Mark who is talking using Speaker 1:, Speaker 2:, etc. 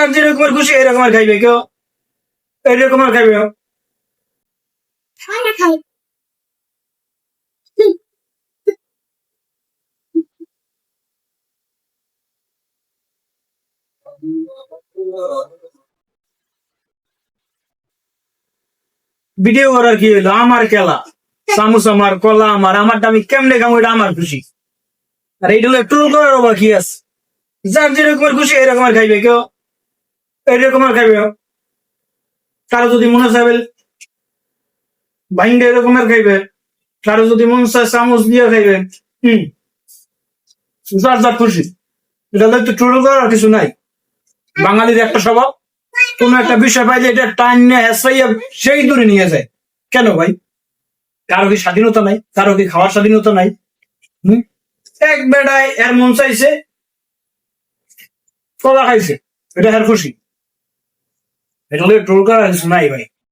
Speaker 1: যার যেরকমের খুশি এরকমের খাইবে, কেউ এরকমের খাইবে। ভিডিও করার কি হইলো? আমার খেলা, চামচ আমার, কলা আমার, আমারটা আমি কেমনে খাবো এটা আমার খুশি। আর এইটা হলো ট্রোল করার বা কি আছে? যার যেরকমের খুশি এরকমের খাইবে, কেউ এরকমের খাইবে। কারো যদি মনে চাইবে ভাইঙ্গা এরকমের খাইবে, কারো যদি মন চায় চামচ দিয়ে খাইবে। হম, যার যার খুশি। এটা তো একটু ট্রোল করার কিছু নাই। বাঙালির একটা স্বভাব, কোন একটা বিষয় পাইলে এটা টাইম নিয়ে হেসাইয়া সেই দূরে নিয়ে যায়। কেন ভাই? কারো কি স্বাধীনতা নাই? কারো কি খাওয়ার স্বাধীনতা নাই? হম, এক বেড়ায় এর মন চাইছে কলা খাইছে, এটা এর খুশি। এটা ট্রোল করার কিছু নাই ভাই।